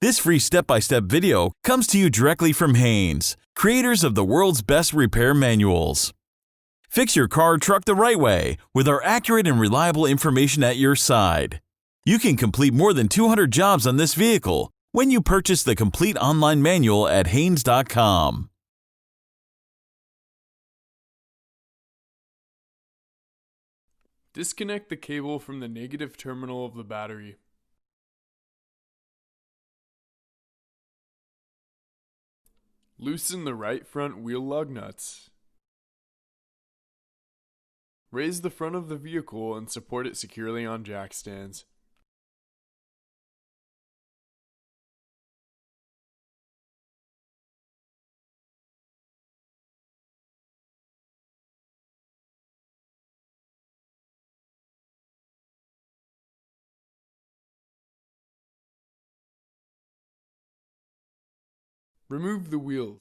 This free step-by-step video comes to you directly from Haynes, creators of the world's best repair manuals. Fix your car or truck the right way with our accurate and reliable information at your side. You can complete more than 200 jobs on this vehicle when you purchase the complete online manual at Haynes.com. Disconnect the cable from the negative terminal of the battery. Loosen the right front wheel lug nuts. Raise the front of the vehicle and support it securely on jack stands. Remove the wheels.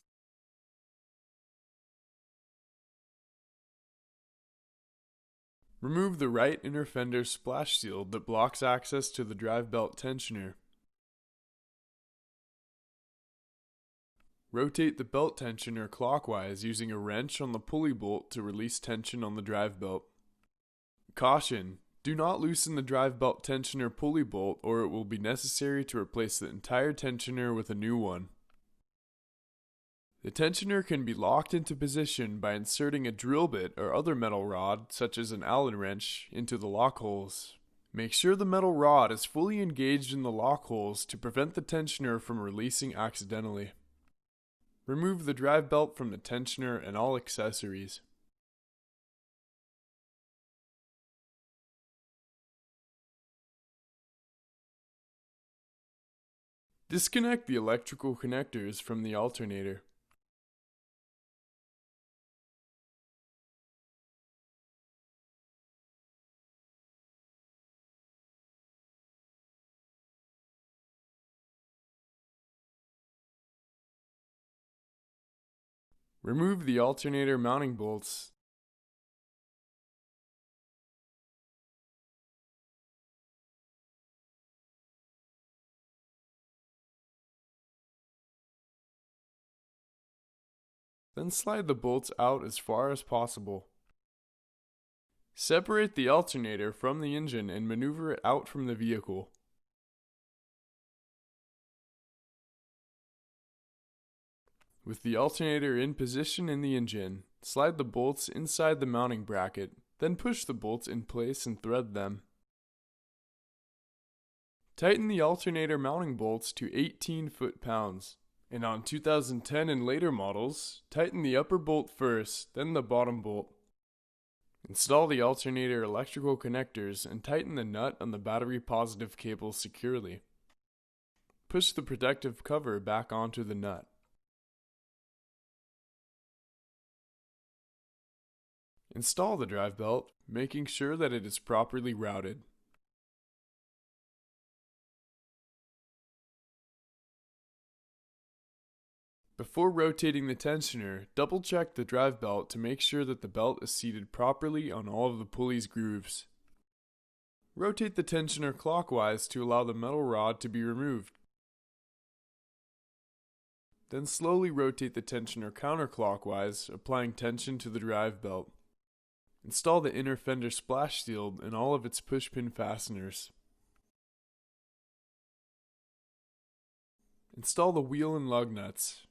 Remove the right inner fender splash shield that blocks access to the drive belt tensioner. Rotate the belt tensioner clockwise using a wrench on the pulley bolt to release tension on the drive belt. Caution! Do not loosen the drive belt tensioner pulley bolt or it will be necessary to replace the entire tensioner with a new one. The tensioner can be locked into position by inserting a drill bit or other metal rod, such as an Allen wrench, into the lock holes. Make sure the metal rod is fully engaged in the lock holes to prevent the tensioner from releasing accidentally. Remove the drive belt from the tensioner and all accessories. Disconnect the electrical connectors from the alternator. Remove the alternator mounting bolts. Then slide the bolts out as far as possible. Separate the alternator from the engine and maneuver it out from the vehicle. With the alternator in position in the engine, slide the bolts inside the mounting bracket, then push the bolts in place and thread them. Tighten the alternator mounting bolts to 18 foot-pounds, and on 2010 and later models, tighten the upper bolt first, then the bottom bolt. Install the alternator electrical connectors and tighten the nut on the battery positive cable securely. Push the protective cover back onto the nut. Install the drive belt, making sure that it is properly routed. Before rotating the tensioner, double-check the drive belt to make sure that the belt is seated properly on all of the pulley's grooves. Rotate the tensioner clockwise to allow the metal rod to be removed. Then slowly rotate the tensioner counterclockwise, applying tension to the drive belt. Install the inner fender splash shield and all of its pushpin fasteners. Install the wheel and lug nuts.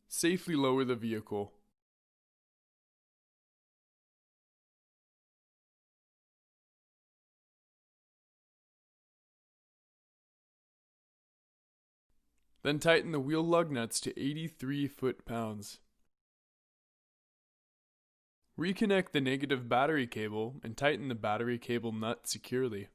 Safely lower the vehicle. Then tighten the wheel lug nuts to 83 foot-pounds. Reconnect the negative battery cable and tighten the battery cable nut securely.